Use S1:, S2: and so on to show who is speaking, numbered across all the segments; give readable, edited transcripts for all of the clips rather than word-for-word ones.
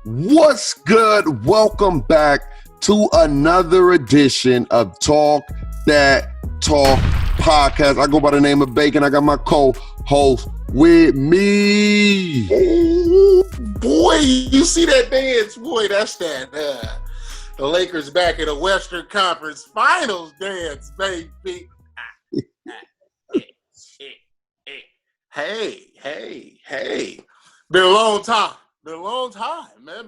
S1: What's good? Welcome back to another edition of Dat Talk Podcast. I go by the name of Bacon. I got my co-host with me.
S2: Ooh, boy, you see that dance? Boy, that's that. The Lakers back in the Western Conference Finals dance, baby. Hey. Been a long time. Man.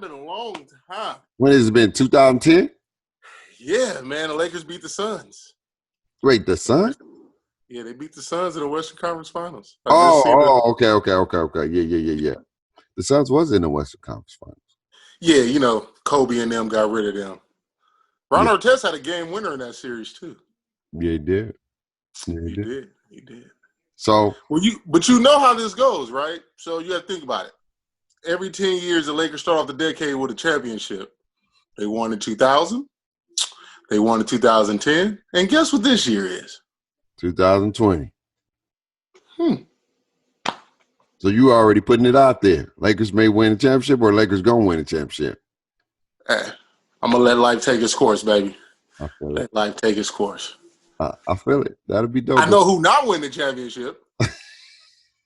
S2: Been a long time.
S1: When has it been? 2010?
S2: Yeah, man. The Lakers beat the Suns.
S1: Wait, the Suns?
S2: Yeah, they beat the Suns in the Western Conference Finals.
S1: Okay. Yeah. The Suns was in the Western Conference Finals.
S2: Yeah, you know, Kobe and them got rid of them. Ron Artest had a game winner in that series, too.
S1: Yeah, he did.
S2: He did.
S1: So,
S2: but you know how this goes, right? So you have to think about it. Every 10 years, the Lakers start off the decade with a championship. They won in 2000. They won in 2010. And guess what this year is?
S1: 2020. So you already putting it out there. Lakers may win a championship or Lakers going to win a championship.
S2: Hey, I'm going to let life take its course, baby.
S1: I feel it.
S2: Let life take its course.
S1: I feel it. That'll be dope.
S2: I know who not win the championship.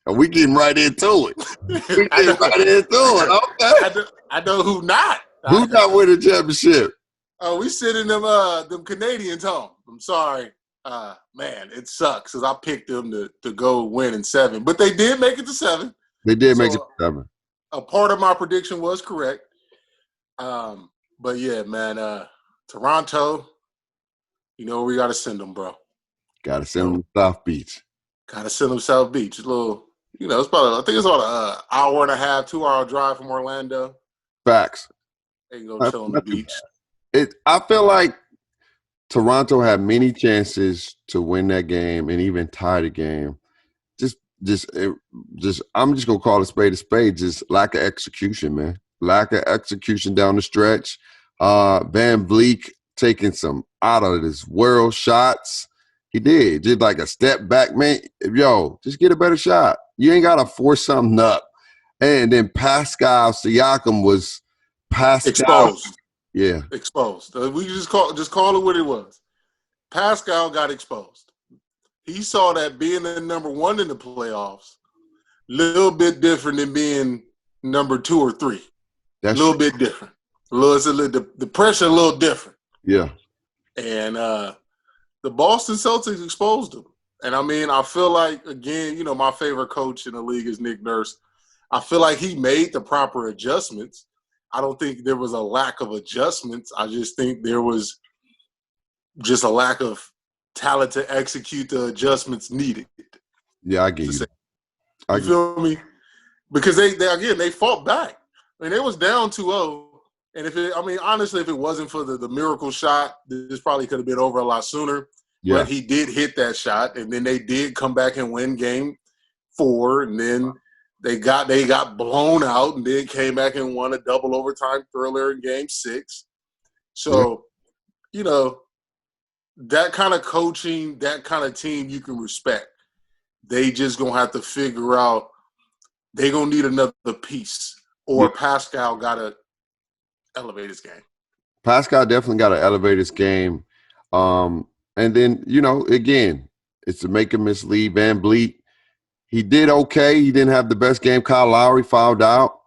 S1: We getting right into it. Okay.
S2: I know who not.
S1: Who not win the championship?
S2: Oh, we sitting them Canadians home. I'm sorry. Man, it sucks because I picked them to go win in 7. But they did make it to 7.
S1: They did make it to 7.
S2: A part of my prediction was correct. But yeah, man, Toronto, you know where we got to send them, bro.
S1: Got to send them to South Beach.
S2: Got to send them South Beach. It's a little, you know, I think it's about an hour and a half, 2-hour drive from Orlando.
S1: Facts.
S2: They can go chill on the beach.
S1: I feel like Toronto had many chances to win that game and even tie the game. I'm just gonna call it a spade. Just lack of execution, man. Lack of execution down the stretch. Van Vliet taking some out of this world shots. He did just like a step back, man. Yo, just get a better shot. You ain't gotta force something up. And then Pascal Siakam was
S2: exposed.
S1: Yeah,
S2: exposed. We just call it what it was. Pascal got exposed. He saw that being the number 1 in the playoffs, a little bit different than being number 2 or 3. A little bit different. The pressure a little different.
S1: Yeah.
S2: And the Boston Celtics exposed him. And I mean, I feel like, again, you know, my favorite coach in the league is Nick Nurse. I feel like he made the proper adjustments. I don't think there was a lack of adjustments. I just think there was just a lack of talent to execute the adjustments needed.
S1: Yeah, I get you.
S2: You feel me? Because they fought back. I mean, they was down 2-0. And honestly, if it wasn't for the miracle shot, this probably could have been over a lot sooner. Yeah. But he did hit that shot, and then they did come back and win game 4, and then they got blown out, and then came back and won a double overtime thriller in game 6. So, you know, that kind of coaching, that kind of team you can respect. They just going to have to figure out they're going to need another piece, or Pascal got to elevate his game.
S1: Pascal definitely got to elevate his game. And then, you know, again, it's to make him mislead. Van Vliet, he did okay. He didn't have the best game. Kyle Lowry fouled out.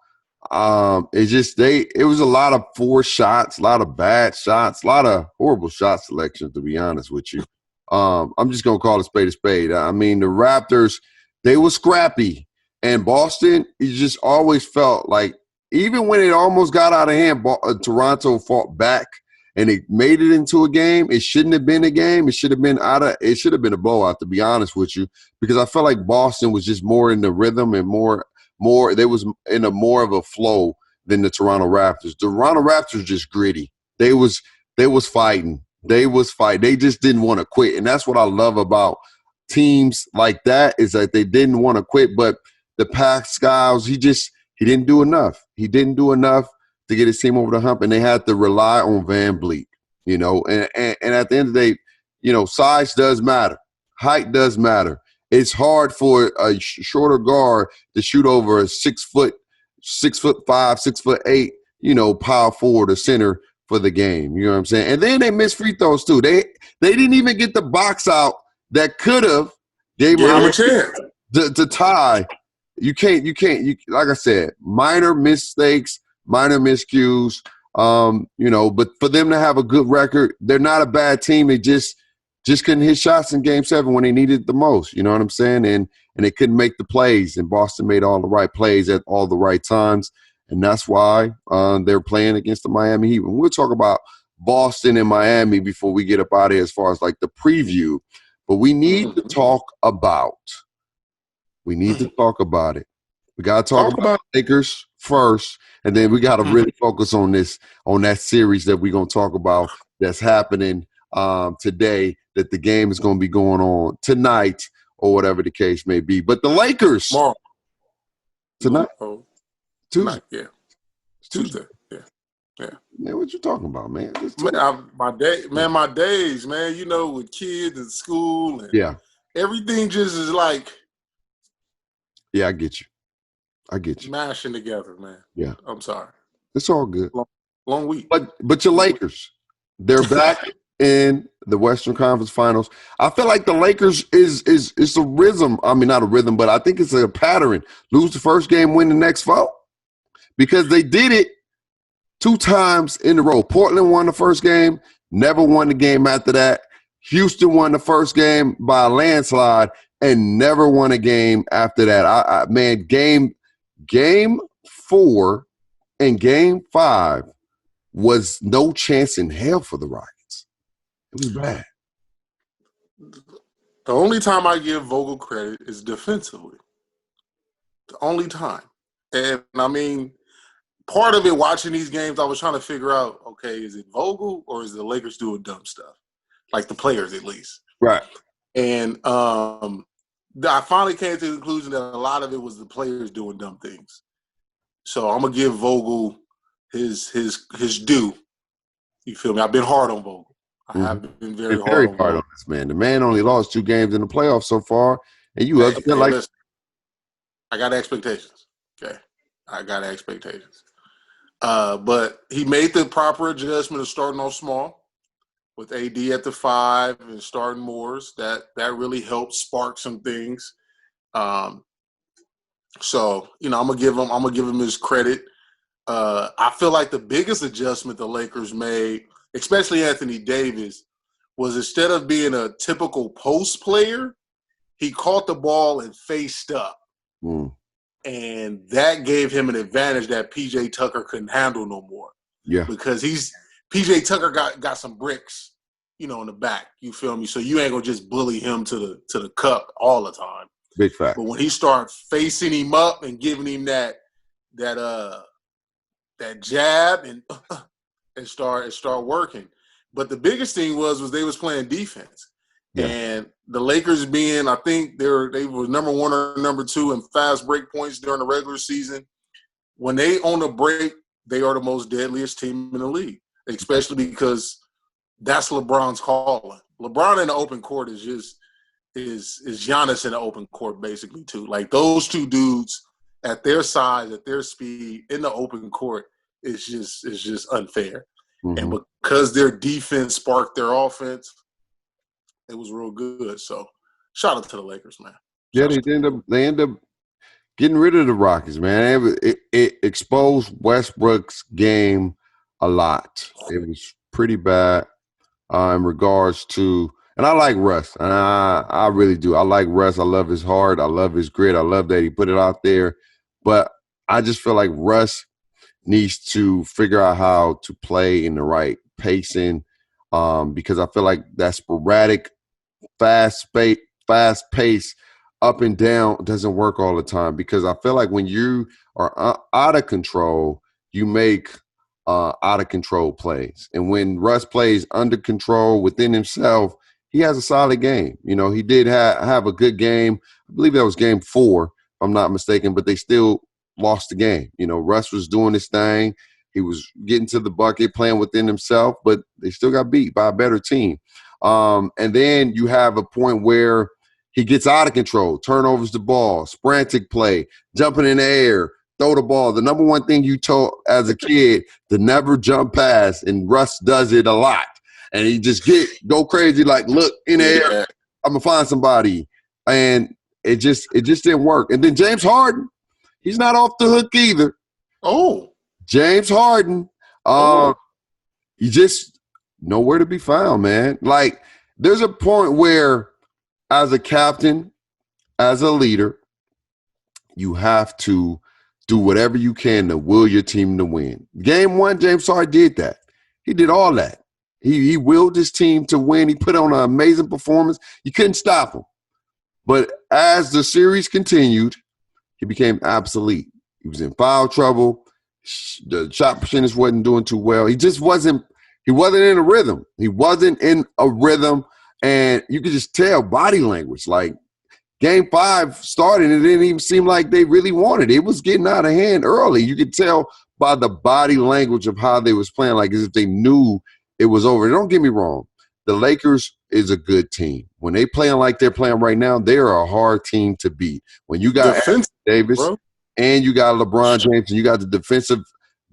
S1: It was a lot of forced shots, a lot of bad shots, a lot of horrible shot selections, to be honest with you. I'm just going to call a spade. I mean, the Raptors, they were scrappy. And Boston, it just always felt like, even when it almost got out of hand, Toronto fought back and it made it into a game. It shouldn't have been a game. It should have been a blowout, to be honest with you, because I felt like Boston was just more in the rhythm and more they was in a more of a flow than the Toronto Raptors. The Toronto Raptors just gritty. They was fighting. They just didn't want to quit. And that's what I love about teams like that, is that they didn't want to quit. But the Pascals, he didn't do enough. He didn't do enough to get his team over the hump, and they had to rely on Van Vliet, you know. And at the end of the day, you know, size does matter. Height does matter. It's hard for a shorter guard to shoot over a 6'5", 6'8" power forward or center for the game. You know what I'm saying? And then they missed free throws too. They didn't even get the box out that could have gave
S2: him
S1: them
S2: a chance
S1: to tie. You can't. Like I said, minor mistakes, minor miscues. But for them to have a good record, they're not a bad team. They just couldn't hit shots in Game 7 when they needed it the most. You know what I'm saying? And they couldn't make the plays. And Boston made all the right plays at all the right times. And that's why they're playing against the Miami Heat. And we'll talk about Boston and Miami before we get up out of here as far as like the preview. But we need to talk about it. We got to talk about the Lakers first. And then we got to really focus on that series that we're going to talk about that's happening today, that the game is going to be going on tonight or whatever the case may be. But the Lakers tonight. Tuesday.
S2: Yeah. It's Tuesday. Yeah.
S1: Man, what you talking about, man?
S2: My days, man, with kids and school and everything just is like.
S1: Yeah, I get you.
S2: Mashing together, man.
S1: Yeah.
S2: I'm sorry.
S1: It's all good.
S2: Long week.
S1: But your Lakers, they're back in the Western Conference Finals. I feel like the Lakers is a rhythm. I mean, not a rhythm, but I think it's a pattern. Lose the first game, win the next 4. Because they did it 2 times in a row. Portland won the first game, never won the game after that. Houston won the first game by a landslide and never won a game after that. Game 4 and Game 5 was no chance in hell for the Rockets. It was bad.
S2: The only time I give Vogel credit is defensively. The only time. And, I mean, part of it, watching these games, I was trying to figure out, okay, is it Vogel or is the Lakers doing dumb stuff? Like the players, at least.
S1: Right.
S2: And I finally came to the conclusion that a lot of it was the players doing dumb things. So I'm going to give Vogel his due. You feel me? I've been hard on Vogel. I have been very hard on
S1: this man. The man only lost 2 games in the playoffs so far, and you upset like.
S2: Listen, I got expectations. Okay, I got expectations. But he made the proper adjustment of starting off small with AD at the 5 and starting Moores. That really helped spark some things. So I'm gonna give him his credit. I feel like the biggest adjustment the Lakers made, especially Anthony Davis, was instead of being a typical post player, he caught the ball and faced up. And that gave him an advantage that P.J. Tucker couldn't handle no more.
S1: Yeah.
S2: Because P.J. Tucker got some bricks, in the back. You feel me? So you ain't gonna just bully him to the cup all the time.
S1: Big fact.
S2: But when he started facing him up and giving him that jab and start working. But the biggest thing was they was playing defense. Yeah. And the Lakers being, I think they were number 1 or number 2 in fast break points during the regular season. When they on a break, they are the most deadliest team in the league, especially because that's LeBron's calling. LeBron in the open court is Giannis in the open court basically too. Like those 2 dudes at their size, at their speed in the open court is just unfair. And because their defense sparked their offense, it was real good. So shout out to the Lakers, man.
S1: Yeah, they end up getting rid of the Rockets, man. It exposed Westbrook's game a lot. It was pretty bad in regards to – and I like Russ. And I really do. I like Russ. I love his heart. I love his grit. I love that he put it out there. But I just feel like Russ needs to figure out how to play in the right pacing because I feel like that sporadic, fast pace up and down doesn't work all the time because I feel like when you are out of control, you make out of control plays. And when Russ plays under control within himself, he has a solid game. He did have a good game. I believe that was game 4, if I'm not mistaken, but they still lost the game. Russ was doing his thing. He was getting to the bucket, playing within himself, but they still got beat by a better team. And then you have a point where he gets out of control, turnovers the ball, frantic play, jumping in the air, throw the ball. The number one thing you told as a kid to never jump past, and Russ does it a lot. And he just go crazy, like, look in the air, I'm gonna find somebody. And it just didn't work. And then James Harden, he's not off the hook either.
S2: Oh.
S1: James Harden, he just nowhere to be found, man. Like, there's a point where as a captain, as a leader, you have to do whatever you can to will your team to win. Game 1, James Harden did that. He did all that. He willed his team to win. He put on an amazing performance. You couldn't stop him. But as the series continued, he became obsolete. He was in foul trouble. The shot percentage wasn't doing too well. He just wasn't in a rhythm. He wasn't in a rhythm, and you could just tell body language. Like, Game 5 started, it didn't even seem like they really wanted it. It was getting out of hand early. You could tell by the body language of how they was playing, like as if they knew it was over. Don't get me wrong. The Lakers is a good team. When they playing like they're playing right now, they're a hard team to beat. When you got Anthony Davis, bro, and you got LeBron James, and you got the defensive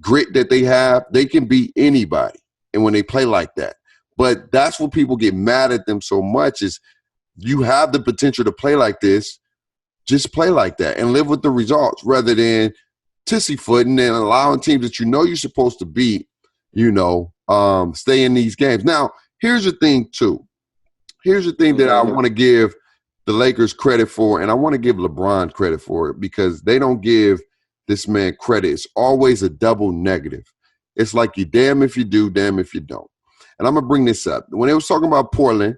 S1: grit that they have, they can beat anybody. And when they play like that. But that's what people get mad at them so much is you have the potential to play like this, just play like that and live with the results rather than tissy-footing and allowing teams that you know you're supposed to beat, stay in these games. Now, here's the thing, too. Here's the thing that I want to give the Lakers credit for, and I want to give LeBron credit for it because they don't give this man credit. It's always a double negative. It's like you damn if you do, damn if you don't. And I'm going to bring this up. When they was talking about Portland,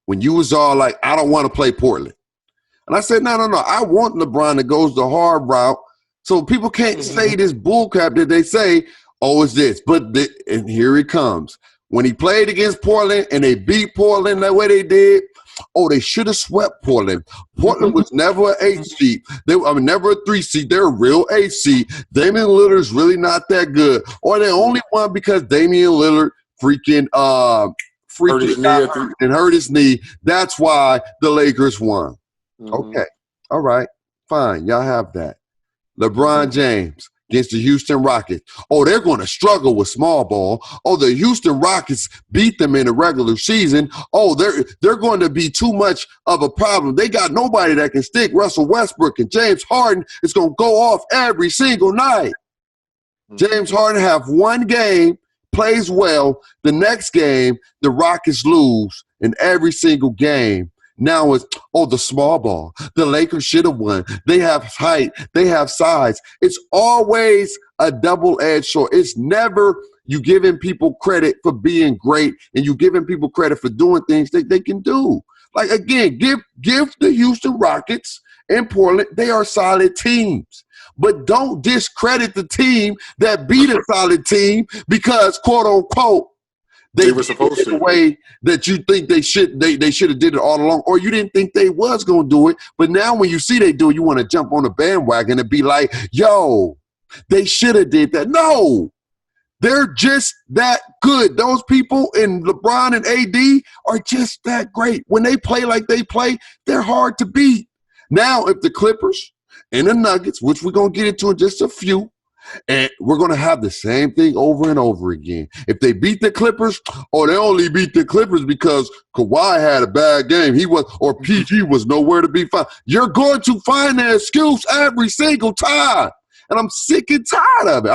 S1: when you was all like, I don't want to play Portland. And I said, no. I want LeBron that goes the hard route so people can't say this bullcrap that they say, oh, it's this. And here it comes. When he played against Portland and they beat Portland that way they did, they should have swept Portland. Portland was never an 8 seed. Never a 3 seed. They're a real 8 seed. Damian Lillard's really not that good. Or they only won because Damian Lillard hurt his knee. That's why the Lakers won. Okay. All right. Fine. Y'all have that. LeBron James against the Houston Rockets. They're going to struggle with small ball. The Houston Rockets beat them in the regular season. They're going to be too much of a problem. They got nobody that can stick. Russell Westbrook and James Harden is going to go off every single night. James Harden have one game, plays well. The next game, the Rockets lose in every single game. Now it's, the small ball. The Lakers should have won. They have height. They have size. It's always a double-edged sword. It's never you giving people credit for being great and you giving people credit for doing things that they can do. Like, again, give the Houston Rockets and Portland, they are solid teams. But don't discredit the team that beat a solid team because, quote unquote, they were supposed to. The way that you think they should have did it all along, or you didn't think they was gonna do it. But now when you see they do it, you want to jump on the bandwagon and be like, "Yo, they should have did that." No, they're just that good. Those people in LeBron and AD are just that great. When they play like they play, they're hard to beat. Now, if the Clippers and the Nuggets, which we're gonna get into in just a few. And we're going to have the same thing over and over again. If they beat the Clippers, they only beat the Clippers because Kawhi had a bad game. Or PG was nowhere to be found. You're going to find that excuse every single time. And I'm sick and tired of it.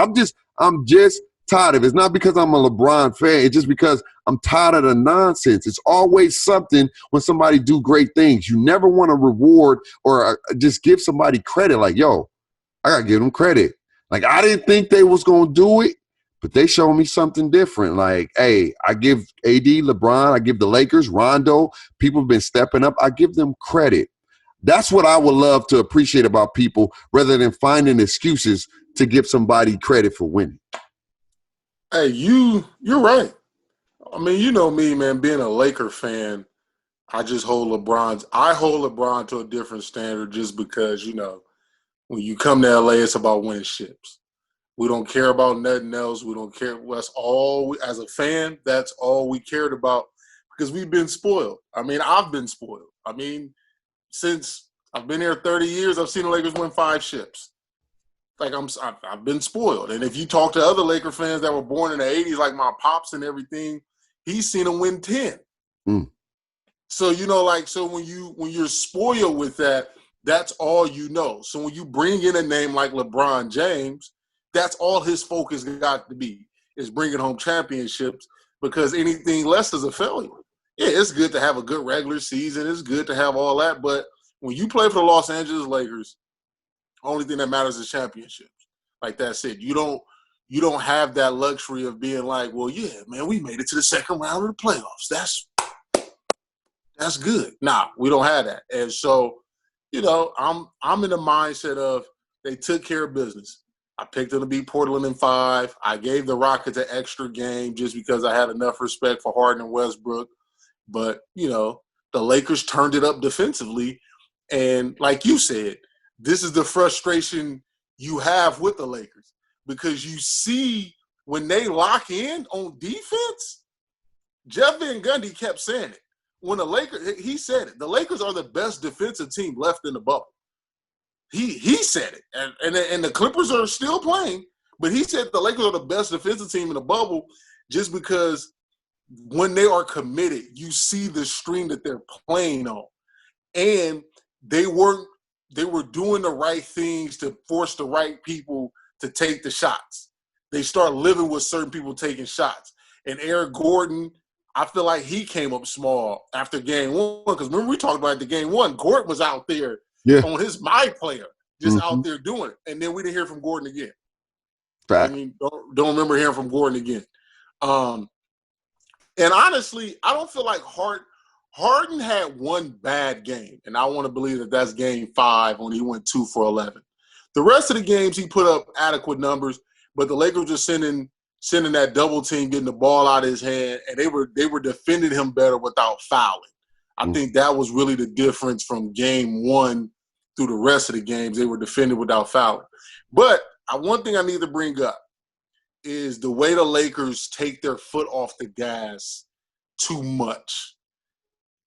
S1: I'm just tired of it. It's not because I'm a LeBron fan. It's just because I'm tired of the nonsense. It's always something when somebody do great things. You never want to reward or just give somebody credit like, yo, I got to give them credit. Like, I didn't think they was going to do it, but they showed me something different. Like, hey, I give AD, LeBron, I give the Lakers, Rondo, people have been stepping up. I give them credit. That's what I would love to appreciate about people rather than finding excuses to give somebody credit for winning.
S2: Hey, you're right. I mean, you know me, man, being a Laker fan, I hold LeBron to a different standard just because, when you come to LA, it's about winning ships. We don't care about nothing else. We don't care. That's all. As a fan, that's all we cared about because we've been spoiled. I mean, I've been spoiled. I mean, since I've been here 30 years, I've seen the Lakers win 5 ships. like I've been spoiled. And if you talk to other Laker fans that were born in the 80s, like my pops and everything, he's seen them win 10. So, so when you're spoiled with that, that's all you know. So when you bring in a name like LeBron James, that's all his focus got to be, is bringing home championships, because anything less is a failure. Yeah, it's good to have a good regular season. It's good to have all that. But when you play for the Los Angeles Lakers, only thing that matters is championships. Like that's it. You don't have that luxury of being like, well, yeah, man, we made it to the second round of the playoffs. That's good. Nah, we don't have that. And so, I'm in the mindset of they took care of business. I picked them to beat Portland in 5. I gave the Rockets an extra game just because I had enough respect for Harden and Westbrook. But, the Lakers turned it up defensively. And like you said, this is the frustration you have with the Lakers, because you see when they lock in on defense, Jeff Van Gundy kept saying it. When the Lakers, he said it, the Lakers are the best defensive team left in the bubble. He said it, and the Clippers are still playing, but he said the Lakers are the best defensive team in the bubble, just because when they are committed, you see the stream that they're playing on, and they were doing the right things to force the right people to take the shots. They start living with certain people taking shots, and Eric Gordon, I feel like he came up small after game 1, because remember we talked about the game 1, Gordon was out there. Yeah. On his my player, just out there doing it. And then we didn't hear from Gordon again. Fact. I mean, don't remember hearing from Gordon again. And honestly, I don't feel like Harden had one bad game, and I want to believe that that's game 5 when he went 2 for 11. The rest of the games he put up adequate numbers, but the Lakers just sending that double team, getting the ball out of his hand, and they were defending him better without fouling. I think that was really the difference from game 1 through the rest of the games. They were defending without fouling. But one thing I need to bring up is the way the Lakers take their foot off the gas too much.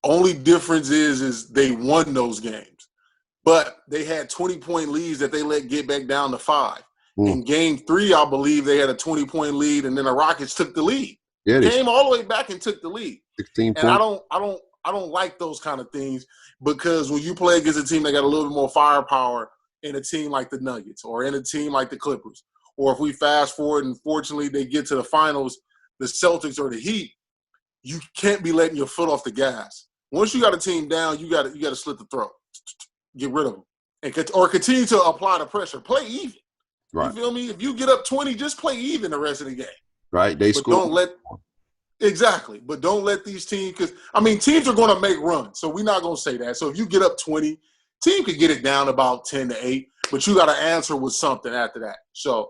S2: Only difference is they won those games. But they had 20-point leads that they let get back down to 5. In game 3, I believe they had a 20-point lead, and then the Rockets took the lead. Yeah, came all the way back and took the lead. 16 points. And I don't like those kind of things, because when you play against a team that got a little bit more firepower, in a team like the Nuggets or in a team like the Clippers, or if we fast forward and fortunately they get to the finals, the Celtics or the Heat, you can't be letting your foot off the gas. Once you got a team down, you got to slit the throat, get rid of them, or continue to apply the pressure. Play even. Right. You feel me? If you get up 20, just play even the rest of the game. Right. They score. Exactly. But don't let these teams, because, teams are going to make runs, so we're not going to say that. So if you get up 20, team could get it down about 10-8, but you got to answer with something after that. So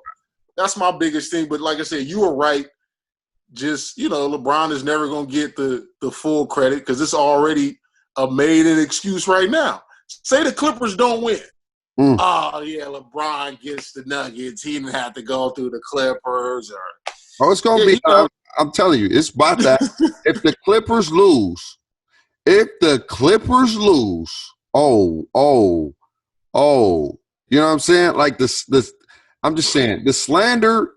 S2: that's my biggest thing. But like I said, you were right. Just, LeBron is never going to get the full credit, because it's already a made-in excuse right now. Say the Clippers don't win. Oh, yeah, LeBron gets the Nuggets. He didn't have to go through the Clippers.
S1: It's going to be I'm telling you, it's about that. If the Clippers lose, oh, you know what I'm saying? Like this, I'm just saying, the slander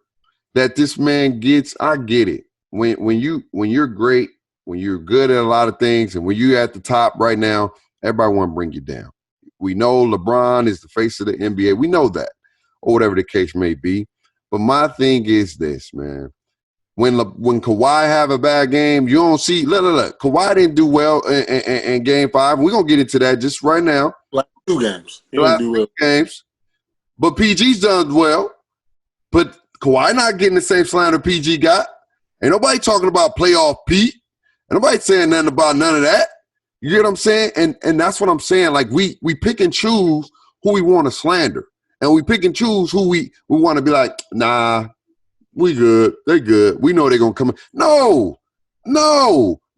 S1: that this man gets, I get it. When you're great, when you're good at a lot of things, and when you're at the top right now, everybody want to bring you down. We know LeBron is the face of the NBA. We know that, or whatever the case may be. But my thing is this, man. When Kawhi have a bad game, you don't see. Look. Kawhi didn't do well in Game 5. We're gonna get into that just right now.
S2: Last 2 games. He
S1: didn't do well. Games. But PG's done well. But Kawhi not getting the same slander PG got. Ain't nobody talking about playoff Pete. Ain't nobody saying nothing about none of that. You get what I'm saying? And that's what I'm saying. Like we pick and choose who we want to slander. And we pick and choose who we want to be like, nah, we good. They good. We know they're going to come in. No.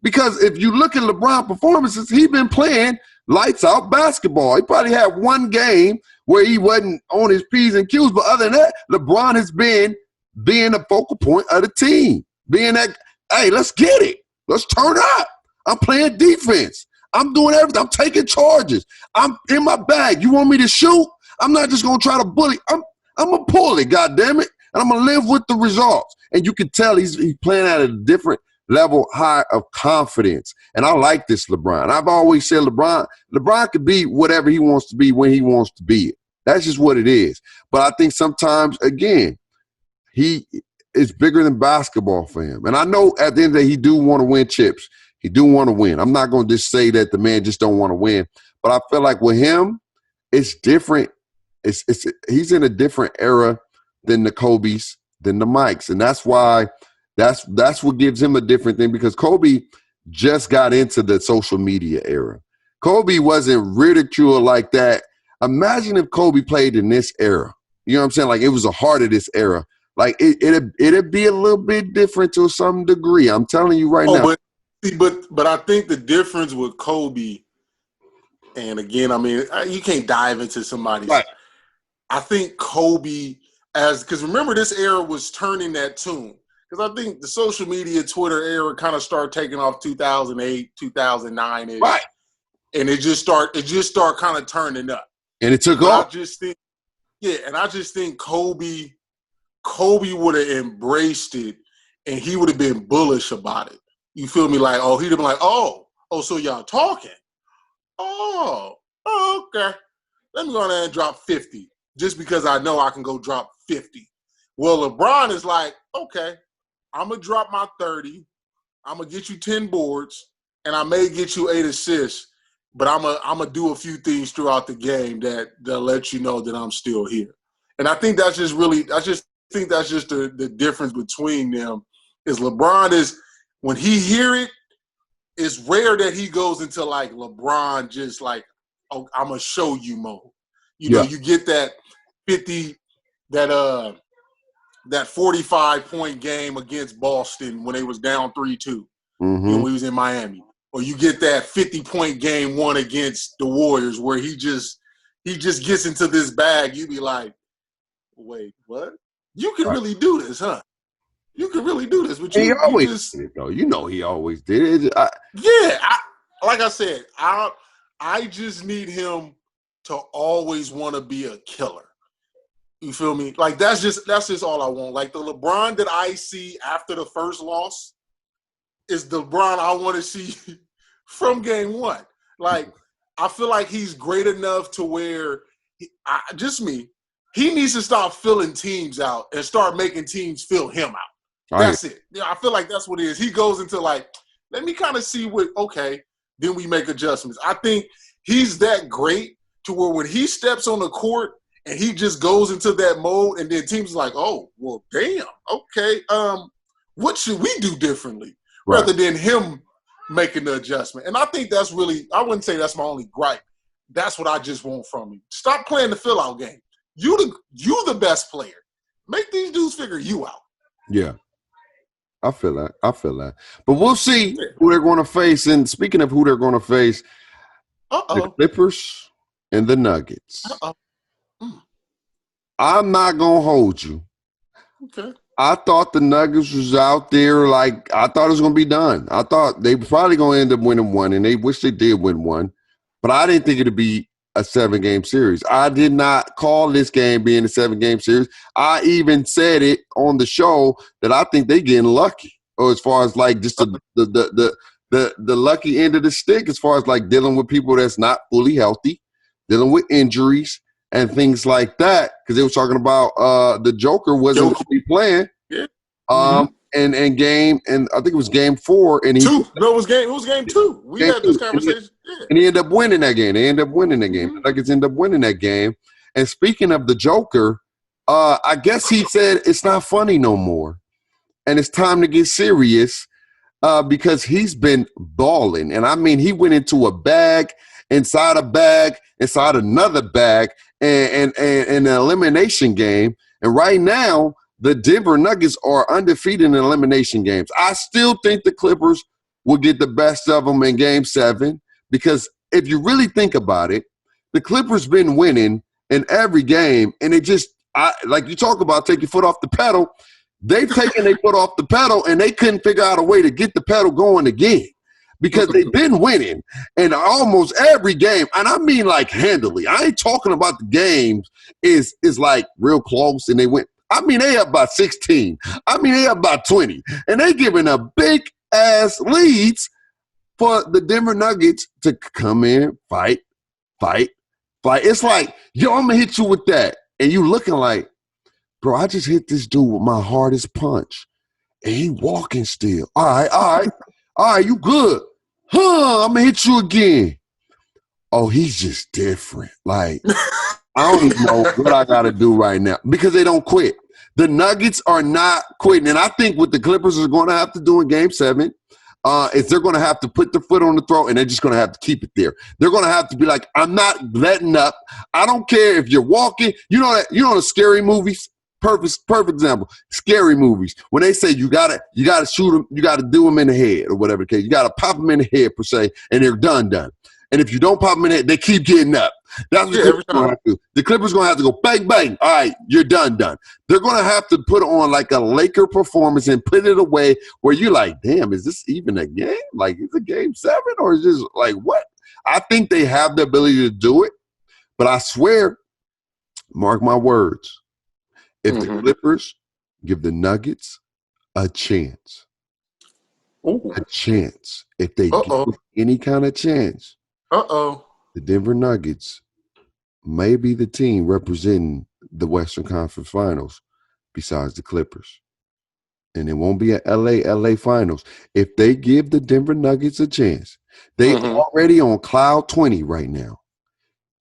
S1: Because if you look at LeBron performances, he's been playing lights out basketball. He probably had one game where he wasn't on his P's and Q's. But other than that, LeBron has been being the focal point of the team. Being that, hey, let's get it. Let's turn up. I'm playing defense. I'm doing everything. I'm taking charges. I'm in my bag. You want me to shoot? I'm not just going to try to bully. I'm going to pull it, goddammit, and I'm going to live with the results. And you can tell he's playing at a different level high of confidence. And I like this LeBron. I've always said LeBron could be whatever he wants to be when he wants to be it. That's just what it is. But I think sometimes, again, he is bigger than basketball for him. And I know at the end of the day, he do want to win chips. He do want to win. I'm not going to just say that the man just don't want to win. But I feel like with him, it's different. He's in a different era than the Kobes, than the Mikes. And that's why that's what gives him a different thing, because Kobe just got into the social media era. Kobe wasn't ridiculed like that. Imagine if Kobe played in this era. You know what I'm saying? Like, it was a heart of this era. Like, it'd be a little bit different to some degree. I'm telling you right now.
S2: But I think the difference with Kobe, and again, I mean, you can't dive into somebody's. Right. I think Kobe, because remember, this era was turning that tune. Because I think the social media, Twitter era kind of started taking off 2008, 2009-ish. Right. And it just start kind of turning up. And it took off. I just think Kobe would have embraced it, and he would have been bullish about it. You feel me? Like, he'd have been like, oh, so y'all talking? Oh, okay. Let me go ahead and drop 50, just because I know I can go drop 50. Well, LeBron is like, okay, I'm going to drop my 30. I'm going to get you 10 boards, and I may get you 8 assists. But I'm gonna do a few things throughout the game that'll let you know that I'm still here. And I think that's just the difference between them. Is LeBron is, when he hear it, it's rare that he goes into like LeBron just like, oh, I'm gonna show you mode. You know, you get that 50, that 45-point game against Boston when they was down 3-2 when we was in Miami. Or you get that 50-point game one against the Warriors where he just gets into this bag. You be like, wait, what? You can really do this, huh? You can really do this. But he always did it, though. You know he always did it. Like I said, I just need him to always want to be a killer. You feel me? Like, that's just all I want. Like, the LeBron that I see after the first loss is the LeBron I want to see from game one. Like, I feel like he's great enough to where he needs to stop filling teams out and start making teams fill him out. That's it. Yeah, I feel like that's what it is. He goes into like, let me kind of see then we make adjustments. I think he's that great to where when he steps on the court and he just goes into that mode, and then teams are like, oh, well, damn, okay, what should we do differently? Right. Rather than him making the adjustment. And I think that's really, I wouldn't say that's my only gripe. That's what I just want from him. Stop playing the fill-out game. You the best player. Make these dudes figure you out. Yeah.
S1: I feel that. But we'll see who they're going to face. And speaking of who they're going to face, the Clippers and the Nuggets. I'm not going to hold you. Okay. I thought the Nuggets was out there like I thought it was going to be done. I thought they were probably going to end up winning one, and they wish they did win one. But I didn't think it would be a 7-game series. I did not call this game being a 7-game series. I even said it on the show that I think they getting lucky, or as far as like just the lucky end of the stick, as far as like dealing with people that's not fully healthy, dealing with injuries and things like that, because they were talking about the Joker wasn't going to be playing. Yeah. And game, and I think it was game 4. And it
S2: was game 2. We had this conversation.
S1: And he ended up winning that game. The Nuggets ended up winning that game. And speaking of the Joker, I guess he said it's not funny no more. And it's time to get serious because he's been balling. And I mean, he went into a bag, inside another bag, and an elimination game. And right now, the Denver Nuggets are undefeated in elimination games. I still think the Clippers will get the best of them in Game 7 because if you really think about it, the Clippers been winning in every game, and it just like you talk about take your foot off the pedal. They've taken their foot off the pedal, and they couldn't figure out a way to get the pedal going again. because they've been winning in almost every game. And I mean like handily. I ain't talking about the games is like real close and they win. I mean, they up by 16. I mean, they up by 20. And they giving a big-ass leads for the Denver Nuggets to come in, fight. It's like, yo, I'm going to hit you with that. And you looking like, bro, I just hit this dude with my hardest punch. And he walking still. All right, you good. I'm going to hit you again. Oh, he's just different. Like, I don't even know what I got to do right now because they don't quit. The Nuggets are not quitting. And I think what the Clippers are going to have to do in Game 7 is they're going to have to put their foot on the throat and they're just going to have to keep it there. They're going to have to be like, I'm not letting up. I don't care if you're walking. You know the scary movies? Perfect example. Scary movies. When they say you gotta shoot them, you gotta do them in the head or whatever the case. You gotta pop them in the head per se, and they're done. And if you don't pop them in the head, they keep getting up. That's what the Clippers gonna have to do. The Clippers gonna have to go bang bang. All right, you're done. They're gonna have to put on like a Laker performance and put it away where you're like, damn, is this even a game? Like, is it Game 7 or is this like what? I think they have the ability to do it, but I swear, mark my words. If the Clippers give the Nuggets a chance, if they give any kind of chance, the Denver Nuggets may be the team representing the Western Conference Finals besides the Clippers. And it won't be an LA Finals. If they give the Denver Nuggets a chance, they already on cloud 20 right now.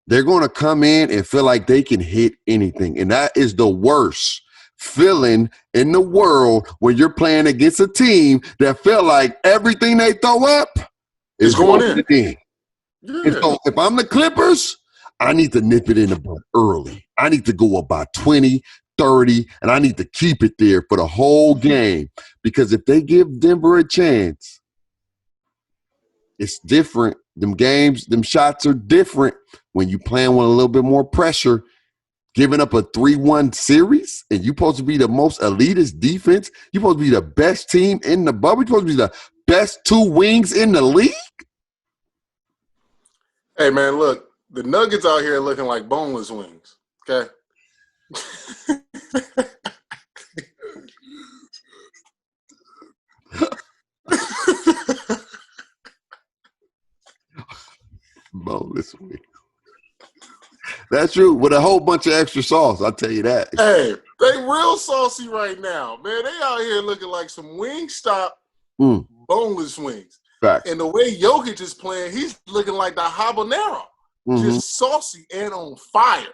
S1: They're going to come in and feel like they can hit anything. And that is the worst feeling in the world when you're playing against a team that feel like everything they throw up is going in. Yeah. And so if I'm the Clippers, I need to nip it in the bud early. I need to go up by 20, 30, and I need to keep it there for the whole game. Because if they give Denver a chance, it's different. Them games, them shots are different when you playing with a little bit more pressure, giving up a 3-1 series, and you're supposed to be the most elitist defense. You're supposed to be the best team in the bubble. You're supposed to be the best two wings in the league.
S2: Hey, man, look, the Nuggets out here looking like boneless wings, okay?
S1: Boneless wings. That's true. With a whole bunch of extra sauce, I'll tell you that.
S2: Hey, they real saucy right now, man. They out here looking like some Wingstop boneless wings.
S1: Fact.
S2: And the way Jokic is playing, he's looking like the habanero. Just saucy and on fire.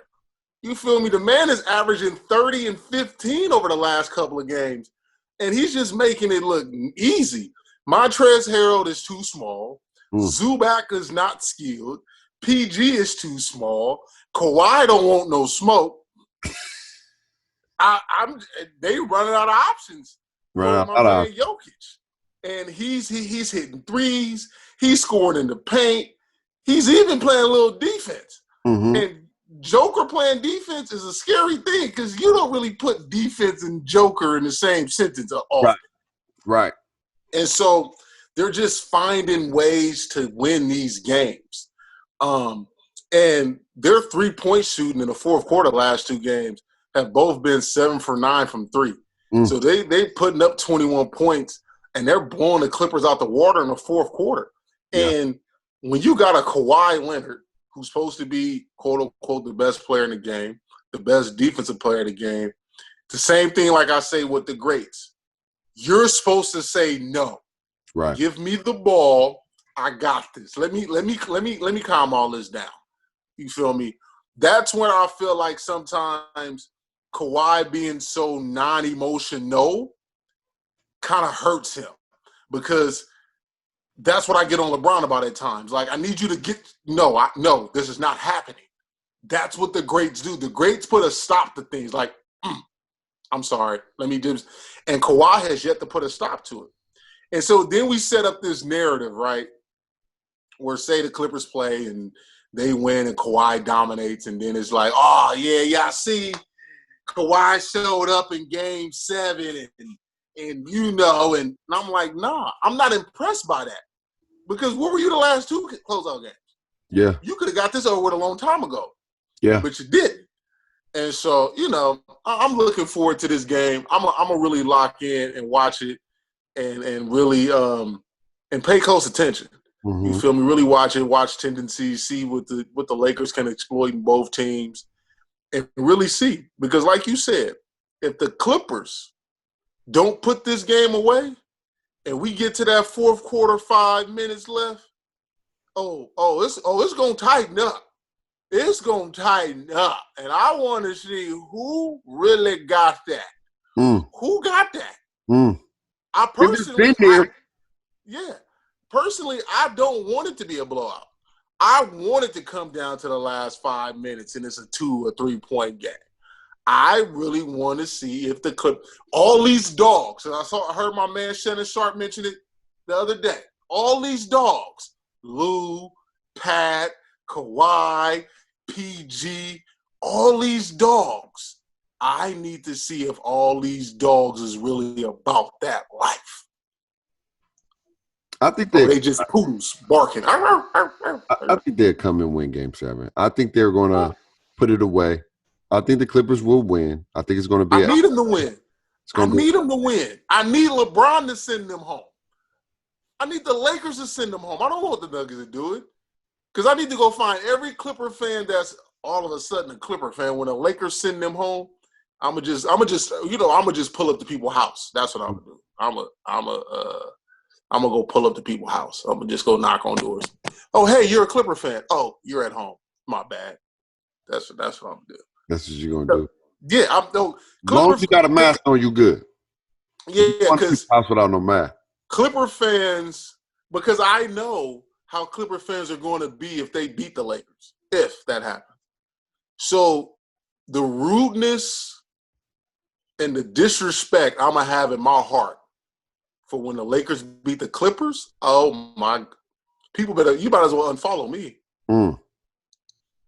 S2: You feel me? The man is averaging 30 and 15 over the last couple of games, and he's just making it look easy. Montrezl Harrell is too small. Zubac is not skilled. PG is too small. Kawhi don't want no smoke. They running out of options. My man Jokic, and he's hitting threes. He's scoring in the paint. He's even playing a little defense. And Joker playing defense is a scary thing because you don't really put defense and Joker in the same sentence often.
S1: Right.
S2: And so they're just finding ways to win these games. And their 3-point shooting in the fourth quarter last two games have both been 7 for 9 from 3. So they putting up 21 points, and they're blowing the Clippers out the water in the fourth quarter. And when you got a Kawhi Leonard, who's supposed to be, quote-unquote, the best player in the game, the best defensive player in the game, the same thing like I say with the greats. You're supposed to say no.
S1: Right.
S2: Give me the ball. I got this. Let me calm all this down. You feel me? That's when I feel like sometimes Kawhi being so non-emotional kind of hurts him because that's what I get on LeBron about at times. Like, I need you to get – no, this is not happening. That's what the greats do. The greats put a stop to things like, I'm sorry, let me do this. And Kawhi has yet to put a stop to it. And so then we set up this narrative, right, where say the Clippers play and they win and Kawhi dominates, and then it's like, oh, yeah, I see Kawhi showed up in Game 7 and I'm like, nah, I'm not impressed by that Because where were you the last two closeout games?
S1: Yeah.
S2: You could have got this over with a long time ago.
S1: Yeah.
S2: But you didn't. And so, I'm looking forward to this game. I'm gonna really lock in and watch it and really and pay close attention.
S1: Mm-hmm.
S2: You feel me? Really watch it, watch tendencies, see what the Lakers can exploit in both teams, and really see. Because like you said, if the Clippers don't put this game away and we get to that fourth quarter, 5 minutes left, it's gonna tighten up. It's going to tighten up. And I want to see who really got that. Who got that? I personally, personally, I don't want it to be a blowout. I want it to come down to the last 5 minutes and it's a 2 or 3 point game. I really want to see if all these dogs, and I heard my man Shannon Sharp mention it the other day, all these dogs, Lou, Pat, Kawhi, PG, all these dogs. I need to see if all these dogs is really about that life.
S1: I think
S2: they just poodles barking.
S1: I think they'll come and win Game 7. I think they're going to put it away. I think the Clippers will win. I think it's going to be.
S2: I need them to win. I need them to win. I need LeBron to send them home. I need the Lakers to send them home. I don't want the Nuggets to do it. Because I need to go find every Clipper fan that's all of a sudden a Clipper fan. When the Lakers send them home, I'm gonna just pull up to people's house. That's what I'm gonna do. I'm gonna go pull up to people's house. I'm gonna just go knock on doors. Oh, hey, you're a Clipper fan. Oh, you're at home. My bad. That's what I'm gonna do.
S1: That's what you're gonna do.
S2: Yeah, I'm no.
S1: As long as you got a mask on, you good.
S2: Yeah, because
S1: house without no mask.
S2: Clipper fans, because I know how Clipper fans are going to be if they beat the Lakers, if that happens. So the rudeness and the disrespect I'm going to have in my heart for when the Lakers beat the Clippers, you might as well unfollow me.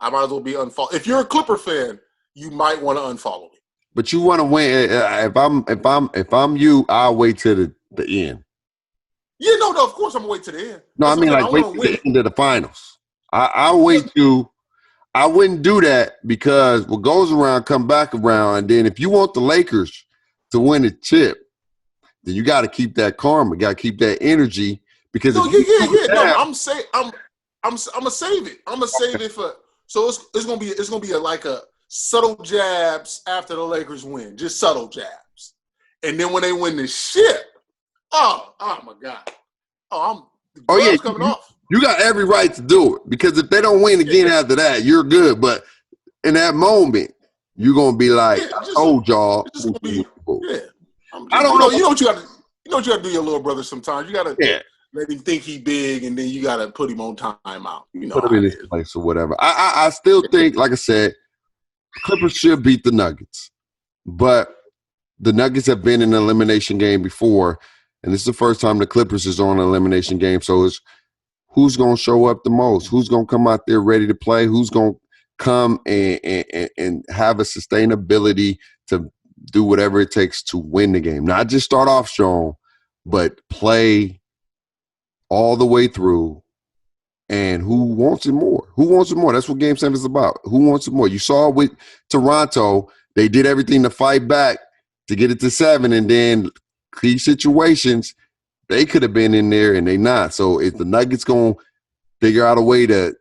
S2: I might as well be unfollowed. If you're a Clipper fan, you might want to unfollow me.
S1: But you want to win. If I'm you, I'll wait to the end.
S2: Yeah, no, of course I'm gonna wait to the end.
S1: No, I mean like wait to the end of the finals. I'll wait to. I wouldn't do that because what goes around come back around, and then if you want the Lakers to win the chip, then you got to keep that karma, got to keep that energy because.
S2: No, yeah. No, I'm gonna save it. I'm gonna save it for. So it's gonna be like a subtle jabs after the Lakers win, just subtle jabs, and then when they win the ship. Oh my God. The coming off.
S1: You got every right to do it because if they don't win again after that, you're good. But in that moment, you're gonna be like, I told y'all.
S2: I don't know. You know what you got to do your little brother sometimes. You got to let him think he big, and then you got to put him on timeout. You know,
S1: put him in his place or whatever. I still think, like I said, Clippers should beat the Nuggets, but the Nuggets have been in an elimination game before. And this is the first time the Clippers is on an elimination game. So it's who's going to show up the most? Who's going to come out there ready to play? Who's going to come and have a sustainability to do whatever it takes to win the game? Not just start off strong, but play all the way through. And who wants it more? Who wants it more? That's what Game 7 is about. Who wants it more? You saw with Toronto, they did everything to fight back to get it to 7, and then – key situations, they could have been in there and they not. So is the Nuggets going to figure out a way to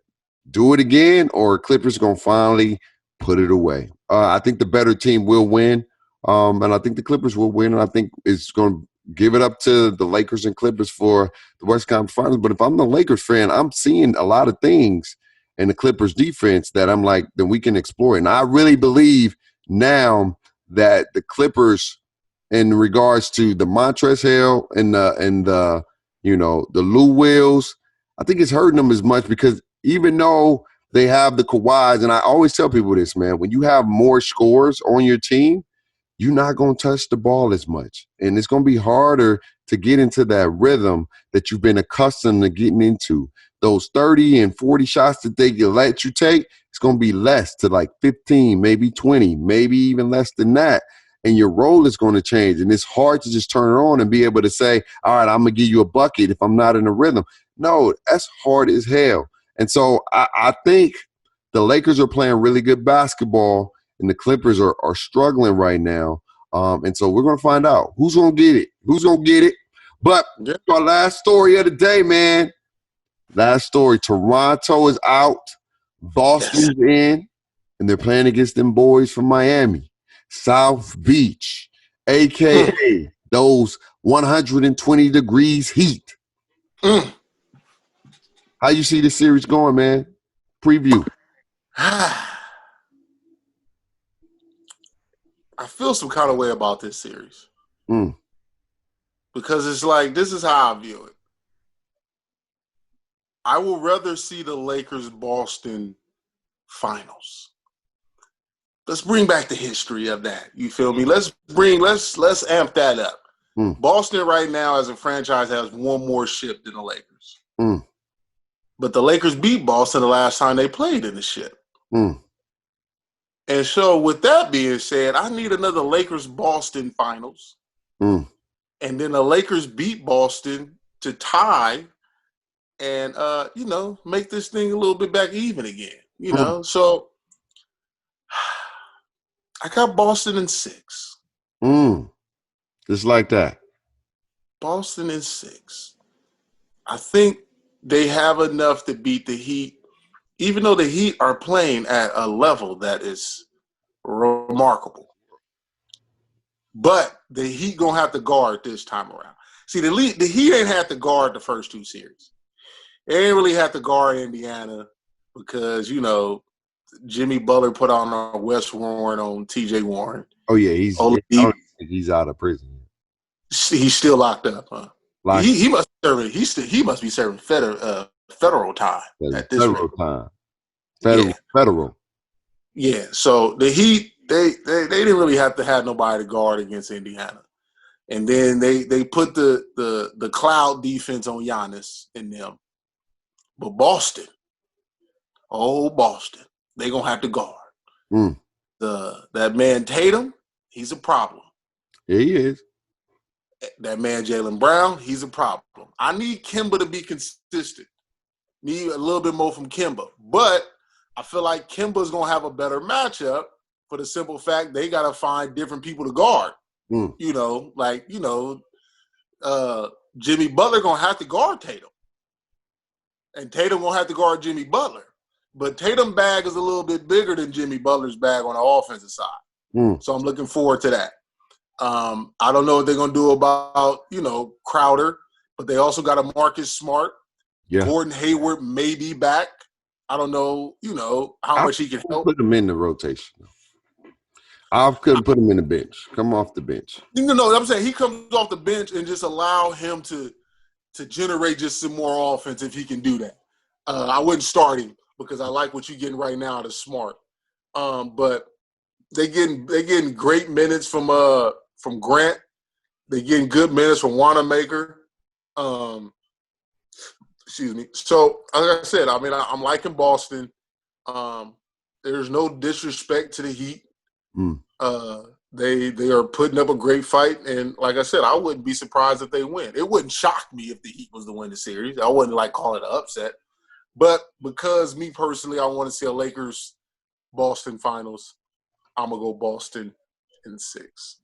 S1: do it again, or Clippers going to finally put it away? I think the better team will win, and I think the Clippers will win, and I think it's going to give it up to the Lakers and Clippers for the Western Conference Finals. But if I'm the Lakers fan, I'm seeing a lot of things in the Clippers defense that I'm like, then we can explore. And I really believe now that the Clippers – in regards to the Montrezl Harrell and the Lou Wills, I think it's hurting them as much because even though they have the Kawhis, and I always tell people this, man, when you have more scores on your team, you're not going to touch the ball as much. And it's going to be harder to get into that rhythm that you've been accustomed to getting into. Those 30 and 40 shots that they let you take, it's going to be less to like 15, maybe 20, maybe even less than that. And your role is going to change. And it's hard to just turn it on and be able to say, all right, I'm going to give you a bucket if I'm not in a rhythm. No, that's hard as hell. And so I think the Lakers are playing really good basketball, and the Clippers are struggling right now. And so we're going to find out who's going to get it. Who's going to get it? But our last story of the day, man. Last story. Toronto is out. Boston's in. And they're playing against them boys from Miami. South Beach, a.k.a. those 120 degrees heat. How you see this series going, man? Preview.
S2: I feel some kind of way about this series. Because it's like, this is how I view it. I would rather see the Lakers-Boston finals. Let's bring back the history of that. You feel me? Let's amp that up. Boston right now as a franchise has one more ship than the Lakers. But the Lakers beat Boston the last time they played in the ship. And so with that being said, I need another Lakers-Boston finals. And then the Lakers beat Boston to tie and, make this thing a little bit back even again. You know, so I got Boston in 6.
S1: Just like that.
S2: Boston in 6. I think they have enough to beat the Heat, even though the Heat are playing at a level that is remarkable. But the Heat going to have to guard this time around. See, the Heat ain't had to guard the first 2 series. They ain't really had to guard Indiana because, Jimmy Butler put on a West Warren on TJ Warren.
S1: Oh, yeah. He's out of prison.
S2: He's still locked up, huh? He must be serving federal time at this
S1: federal
S2: rate.
S1: Time. Federal.
S2: Yeah. So the Heat, they didn't really have to have nobody to guard against Indiana, and then they put the cloud defense on Giannis and them. But Boston, they gonna have to guard. That man Tatum, he's a problem.
S1: Yeah, he is.
S2: That man Jaylen Brown, he's a problem. I need Kemba to be consistent. Need a little bit more from Kemba. But I feel like Kemba's going to have a better matchup for the simple fact they got to find different people to guard. Jimmy Butler going to have to guard Tatum. And Tatum going to have to guard Jimmy Butler. But Tatum's bag is a little bit bigger than Jimmy Butler's bag on the offensive side. So I'm looking forward to that. I don't know what they're going to do about, Crowder, but they also got a Marcus Smart. Yeah. Gordon Hayward may be back. I don't know, how much he can help.
S1: Put him in the rotation. I couldn't put him in the bench. Come off the bench.
S2: I'm saying he comes off the bench and just allow him to generate just some more offense if he can do that. I wouldn't start him because I like what you're getting right now out of Smart. But they getting great minutes from Grant. They're getting good minutes from Wanamaker. Excuse me. So, like I said, I'm liking Boston. There's no disrespect to the Heat. They are putting up a great fight, and like I said, I wouldn't be surprised if they win. It wouldn't shock me if the Heat was to win the series. I wouldn't call it an upset. But because me personally, I want to see a Lakers-Boston finals, I'm going to go Boston in 6.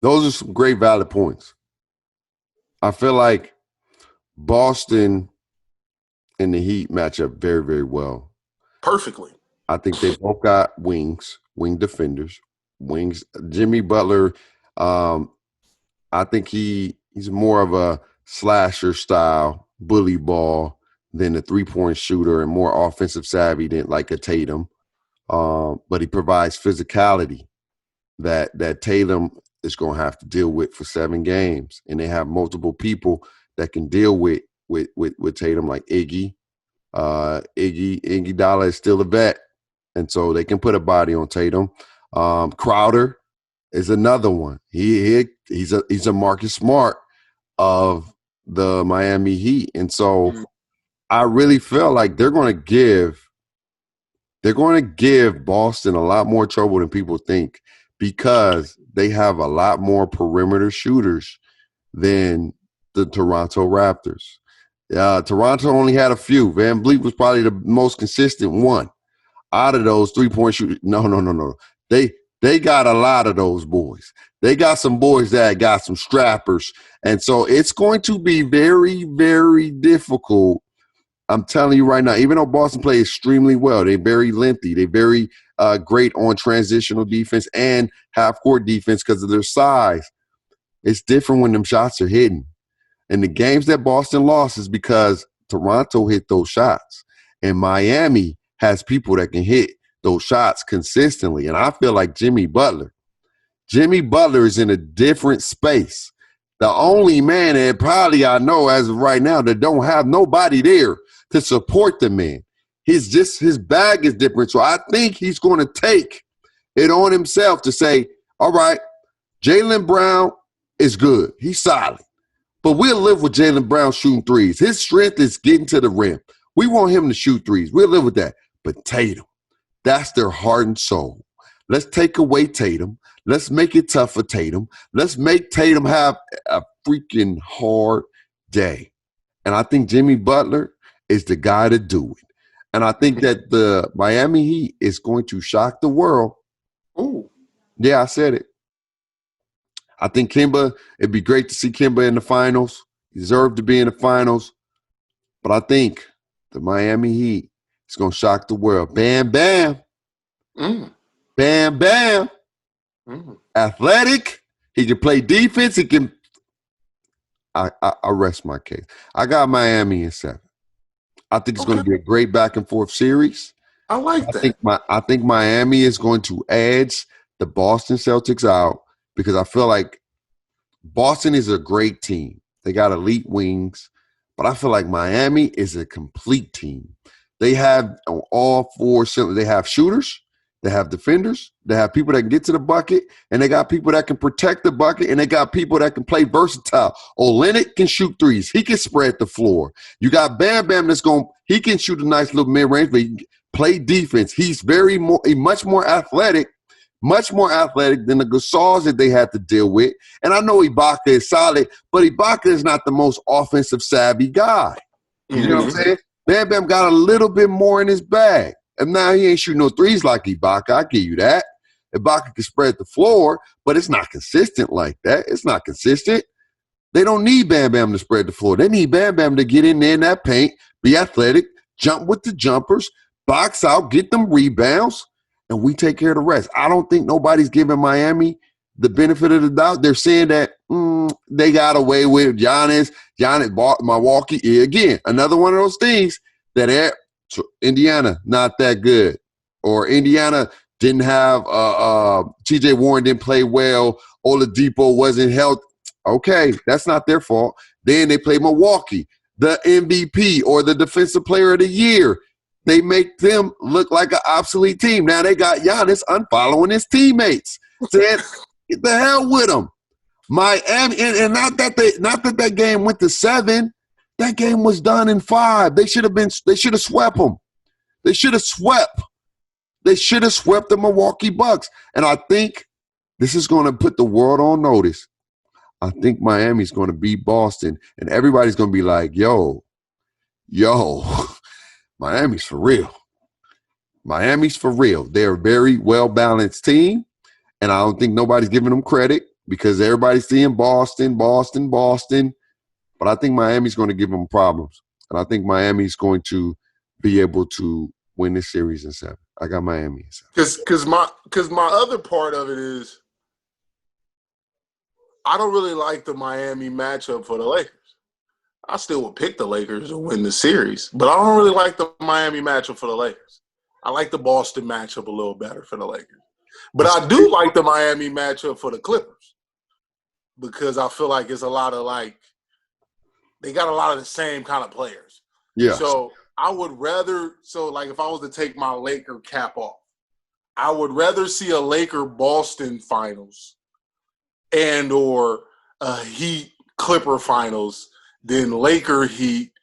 S1: Those are some great valid points. I feel like Boston and the Heat match up very, very well.
S2: Perfectly.
S1: I think they both got wing defenders. Wings. Jimmy Butler, I think he's more of a slasher style bully ball than a three-point shooter and more offensive savvy than like a Tatum. But he provides physicality that Tatum is going to have to deal with for 7 games. And they have multiple people that can deal with Tatum, like Iggy. Iggy Dollar is still a vet. And so they can put a body on Tatum. Crowder is another one. He's a Marcus Smart of the Miami Heat. And so I really feel like they're going to give Boston a lot more trouble than people think because they have a lot more perimeter shooters than the Toronto Raptors. Toronto only had a few. Van Vliet was probably the most consistent one out of those 3-point shooters. No. They got a lot of those boys. They got some boys that got some strappers. And so it's going to be very, very difficult. I'm telling you right now, even though Boston plays extremely well, they're very lengthy. They're very great on transitional defense and half-court defense because of their size. It's different when them shots are hitting. And the games that Boston lost is because Toronto hit those shots. And Miami has people that can hit those shots consistently. And I feel like Jimmy Butler is in a different space. The only man that probably I know as of right now that don't have nobody there to support the man. His bag is different. So I think he's going to take it on himself to say, all right, Jaylen Brown is good. He's solid. But we'll live with Jaylen Brown shooting threes. His strength is getting to the rim. We want him to shoot threes. We'll live with that. But Tatum, that's their heart and soul. Let's take away Tatum. Let's make it tough for Tatum. Let's make Tatum have a freaking hard day. And I think Jimmy Butler is the guy to do it. And I think that the Miami Heat is going to shock the world.
S2: Ooh.
S1: Yeah, I said it. I think Kemba, it'd be great to see Kemba in the finals. He deserved to be in the finals. But I think the Miami Heat is going to shock the world. Bam, bam. Bam, bam. Athletic. He can play defense. He can. I rest my case. I got Miami in 7. I think it's going to be a great back and forth series.
S2: I like that.
S1: I think Miami is going to edge the Boston Celtics out because I feel like Boston is a great team. They got elite wings, but I feel like Miami is a complete team. They have on all 4 cylinders. They have shooters, they have defenders, they have people that can get to the bucket, and they got people that can protect the bucket, and they got people that can play versatile. Olynyk can shoot threes. He can spread the floor. You got Bam Bam he can shoot a nice little mid-range, but he can play defense. He's much more athletic than the Gasols that they had to deal with. And I know Ibaka is solid, but Ibaka is not the most offensive savvy guy. You know what I'm saying? Bam Bam got a little bit more in his bag. And now he ain't shooting no threes like Ibaka. I give you that. Ibaka can spread the floor, but it's not consistent like that. It's not consistent. They don't need Bam Bam to spread the floor. They need Bam Bam to get in there in that paint, be athletic, jump with the jumpers, box out, get them rebounds, and we take care of the rest. I don't think nobody's giving Miami the benefit of the doubt. They're saying that they got away with Giannis, Milwaukee. Again, another one of those things that Indiana not that good, or Indiana didn't have T.J. Warren didn't play well, Oladipo wasn't healthy. Okay, that's not their fault. Then they play Milwaukee, the MVP or the Defensive Player of the Year. They make them look like an obsolete team. Now they got Giannis unfollowing his teammates. Said, get the hell with them. Miami, and not that game went to 7. That game was done in 5. They should have swept them. They should have swept the Milwaukee Bucks. And I think this is going to put the world on notice. I think Miami's going to beat Boston, and everybody's going to be like, yo, Miami's for real. Miami's for real. They're a very well-balanced team, and I don't think nobody's giving them credit because everybody's seeing Boston. But I think Miami's going to give them problems, and I think Miami's going to be able to win this series in 7. I got Miami in 7.
S2: Because my other part of it is I don't really like the Miami matchup for the Lakers. I still would pick the Lakers to win the series, but I don't really like the Miami matchup for the Lakers. I like the Boston matchup a little better for the Lakers. But I do like the Miami matchup for the Clippers because I feel like it's a lot of they got a lot of the same kind of players.
S1: Yeah.
S2: So I would rather – if I was to take my Laker cap off, I would rather see a Laker-Boston finals and or a Heat-Clipper finals than Laker Heat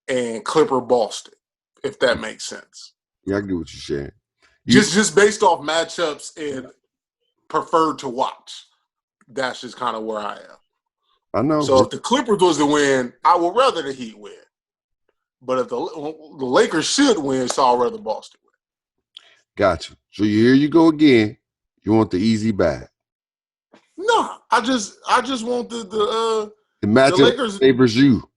S2: and Clipper Boston, if that makes sense.
S1: Yeah, I get what you're saying.
S2: Just based off matchups and preferred to watch. That's just kind of where I am.
S1: I know.
S2: So if the Clippers was to win, I would rather the Heat win. But if the Lakers should win, so I'd rather Boston win.
S1: Gotcha. So here you go again. You want the easy bag.
S2: No, I just want the
S1: matchup
S2: Lakers
S1: favors you.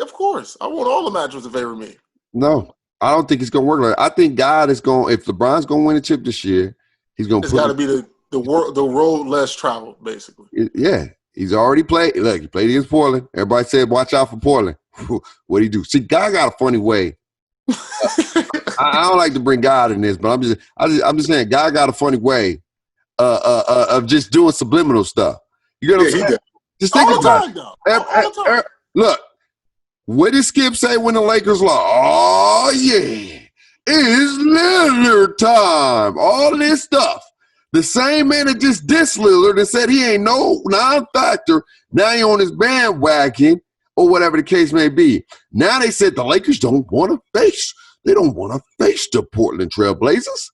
S2: Of course. I want all the matchups to favor me.
S1: No, I don't think it's gonna work like that. I think God is going. If LeBron's gonna win a chip this year, he's gonna.
S2: It's got to be the road less traveled, basically.
S1: Yeah, he's already played. Look, he played against Portland. Everybody said, "Watch out for Portland." What do he do? See, God got a funny way. I don't like to bring God in this, but I'm just saying, God got a funny way of just doing subliminal stuff. You get what I'm saying? Just think about it. Look, what did Skip say when the Lakers lost? Oh yeah, it's Lillard time. All this stuff. The same man that just dissed Lillard and said he ain't no non-factor. Now he on his bandwagon or whatever the case may be. Now they said the Lakers don't want to face. They don't want to face the Portland Trail Blazers.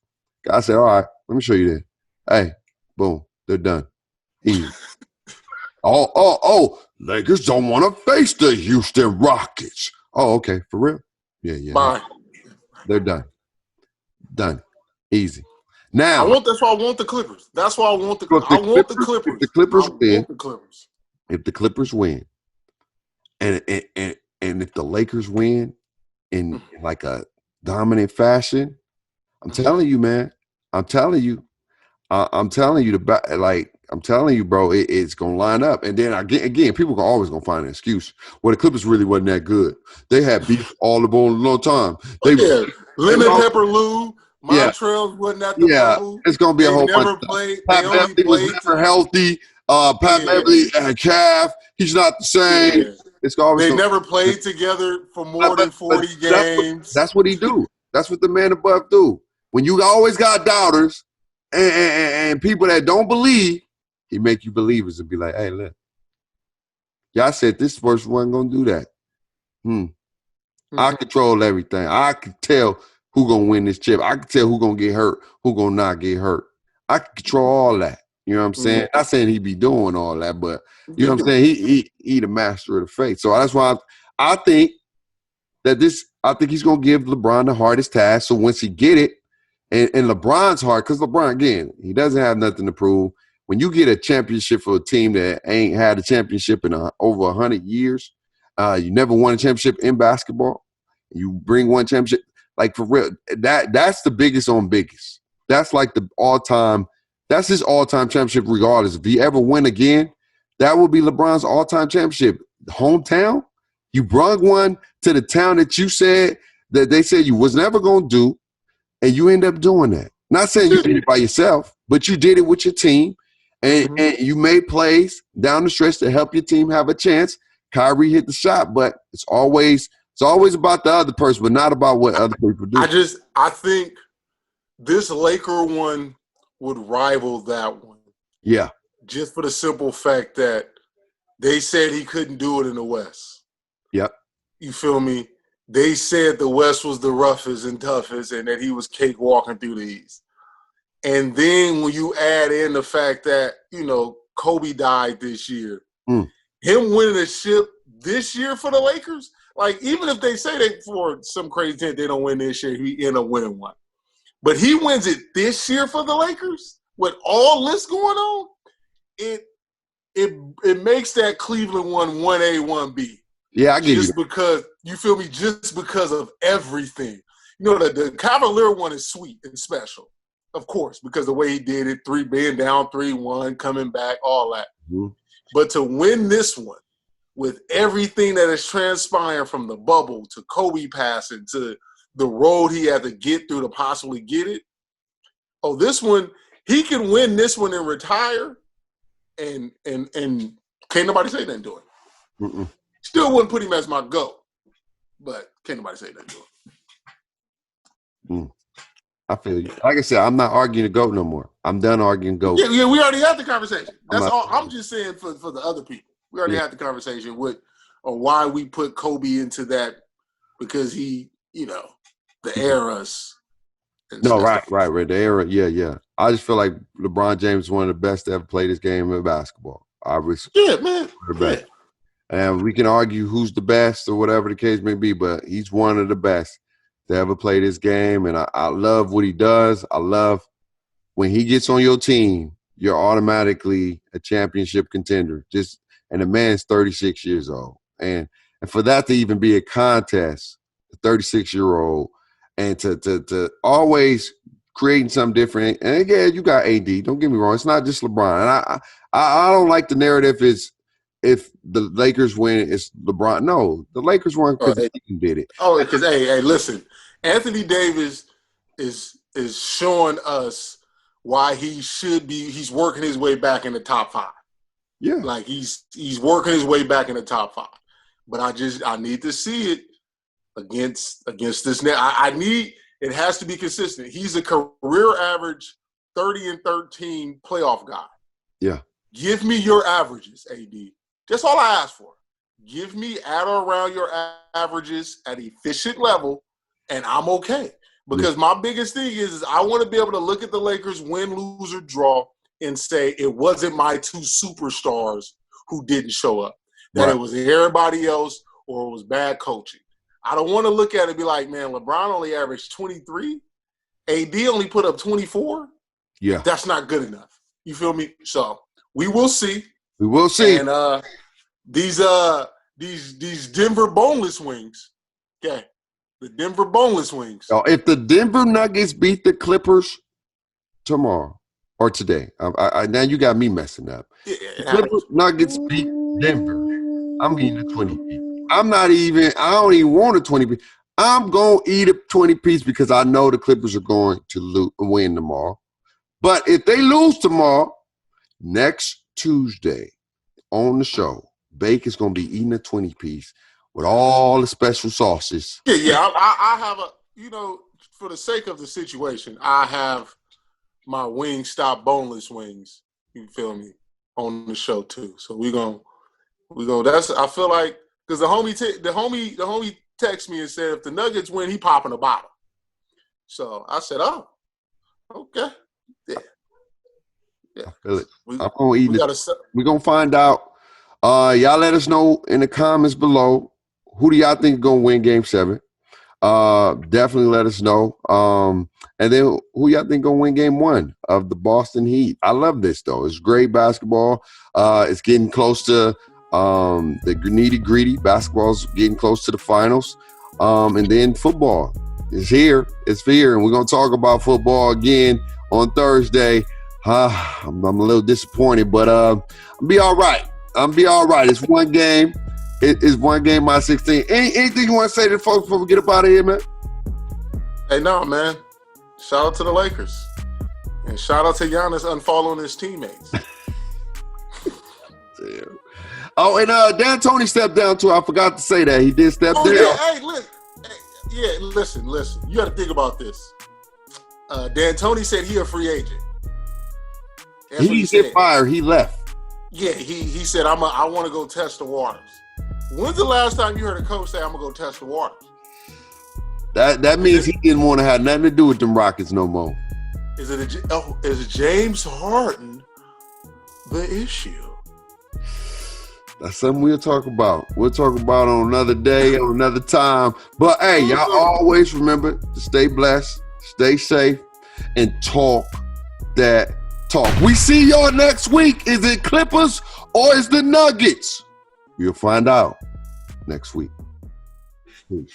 S1: I said, all right, let me show you this. Hey, boom, they're done. Easy. Lakers don't want to face the Houston Rockets. Oh, okay, for real? Yeah.
S2: Bye.
S1: They're done. Done. Easy. Now,
S2: that's why I want the Clippers. That's why I want the Clippers.
S1: If the Clippers win, and if the Lakers win in like a dominant fashion, I'm telling you, man. I'm telling you, bro. It's gonna line up, and then again, people are always gonna find an excuse. Well, the Clippers really wasn't that good. They had beef all the long time.
S2: Lemon Pepper Lou. Montrell wasn't at the bubble.
S1: It's gonna be a whole bunch. Pat Beverly was never healthy. Pat Beverly had calf. He's not the same.
S2: Yeah. They never played together for more than 40 games.
S1: That's what he do. That's what the man above do. When you always got doubters and people that don't believe, he make you believers and be like, hey, look. Y'all said this first wasn't gonna do that. I control everything. I can tell who gonna win this chip. I can tell who gonna get hurt, who gonna not get hurt. I can control all that. You know what I'm saying? Not saying he be doing all that, but you know what I'm saying? He the master of the faith. So that's why I think he's gonna give LeBron the hardest task. So once he get it, and LeBron's hard, because LeBron, again, he doesn't have nothing to prove. When you get a championship for a team that ain't had a championship in over 100 years, you never won a championship in basketball. You bring one championship. Like, for real, that's the biggest on biggest. That's like the all-time – that's his all-time championship regardless. If he ever win again, that will be LeBron's all-time championship. Hometown, you brought one to the town that you said that they said you was never going to do, and you end up doing that. Not saying you did it by yourself, but you did it with your team, and you made plays down the stretch to help your team have a chance. Kyrie hit the shot, but it's always about the other person, but not about what other people do.
S2: I think this Laker one would rival that one.
S1: Yeah.
S2: Just for the simple fact that they said he couldn't do it in the West.
S1: Yep.
S2: You feel me? They said the West was the roughest and toughest and that he was cakewalking through the East. And then when you add in the fact that, Kobe died this year, him winning a ship this year for the Lakers, like, even if they say that for some crazy intent they don't win this year, he end up winning one. But he wins it this year for the Lakers with all this going on, it makes that Cleveland one 1A, 1B.
S1: Yeah, I get
S2: just you. Because, you feel me, just because of everything. The Cavalier one is sweet and special, of course, because the way he did it, being down 3-1, coming back, all that. But to win this one, with everything that is transpiring from the bubble to Kobe passing to the road he had to get through to possibly get it. Oh, this one, he can win this one and retire, and can't nobody say nothing to him. Still wouldn't put him as my GOAT, but can't nobody say nothing to him.
S1: I feel you. Like I said, I'm not arguing the GOAT no more. I'm done arguing GOAT.
S2: Yeah, we already had the conversation. That's all. I'm just saying for the other people. We already had the conversation on why we put Kobe into that, because he, the eras.
S1: No, right. The era, yeah. I just feel like LeBron James is one of the best to ever play this game of basketball.
S2: Yeah, man.
S1: And we can argue who's the best or whatever the case may be, but he's one of the best to ever play this game. And I love what he does. I love when he gets on your team, you're automatically a championship contender. And the man's 36 years old. And for that to even be a contest, a 36-year-old, and to always creating something different. And again, you got AD. Don't get me wrong. It's not just LeBron. And I don't like the narrative if the Lakers win, it's LeBron. No, the Lakers won because he did it.
S2: Oh, because hey, listen, Anthony Davis is showing us why he's working his way back in the top 5.
S1: Yeah,
S2: like he's working his way back in the top 5. But I need to see it against this net. It has to be consistent. He's a career average 30 and 13 playoff guy.
S1: Yeah,
S2: give me your averages, AD. That's all I ask for. Give me at or around your averages at efficient level, and I'm okay. Because my biggest thing is I want to be able to look at the Lakers win, lose, or draw and say it wasn't my 2 superstars who didn't show up. That It was everybody else or it was bad coaching. I don't want to look at it and be like, man, LeBron only averaged 23. AD only put up 24.
S1: Yeah.
S2: That's not good enough. You feel me? So we will see.
S1: We will see.
S2: And these Denver boneless wings. Okay. The Denver boneless wings.
S1: So if the Denver Nuggets beat the Clippers tomorrow or today, now you got me messing up. The Clippers Nuggets beat Denver. I'm eating a 20-piece. I don't even want a 20-piece. I'm going to eat a 20-piece because I know the Clippers are going to win tomorrow. But if they lose tomorrow, next Tuesday on the show, Bake is going to be eating a 20-piece with all the special sauces.
S2: Yeah. I have for the sake of the situation, I have my Wingstop boneless wings. You feel me? On the show too. So we gonna. I feel like because the homie texted me and said if the Nuggets win, he popping a bottle. So I said, oh, okay, yeah.
S1: I feel it. I'm gonna eat it. We're gonna find out. Y'all let us know in the comments below. Who do y'all think is gonna win Game 7? Definitely let us know. And then who y'all think gonna win Game 1 of the Boston Heat? I love this though. It's great basketball. It's getting close to the nitty-gritty. Basketball's getting close to the finals. And then football is here. It's here, and we're gonna talk about football again on Thursday. I'm a little disappointed, but I'll be all right. It's one game. It's one game out of 16. Anything you want to say to the folks before we get up out of here, man?
S2: Hey, no, man. Shout out to the Lakers. And shout out to Giannis unfollowing his teammates.
S1: Damn. Oh, and Dan Tony stepped down, too. I forgot to say that. He did step down.
S2: Yeah, listen. You got to think about this. Dan Tony said he a free agent.
S1: He said fire. He left.
S2: Yeah, he said, I want to go test the waters. When's the last time you heard a coach say, I'm going to go test the waters?
S1: That means he didn't want to have nothing to do with them Rockets no more.
S2: Is James Harden the issue?
S1: That's something we'll talk about. We'll talk about on another day, on another time. But, hey, y'all always remember to stay blessed, stay safe, and talk that talk. We see y'all next week. Is it Clippers or is the Nuggets? You'll find out next week. Peace.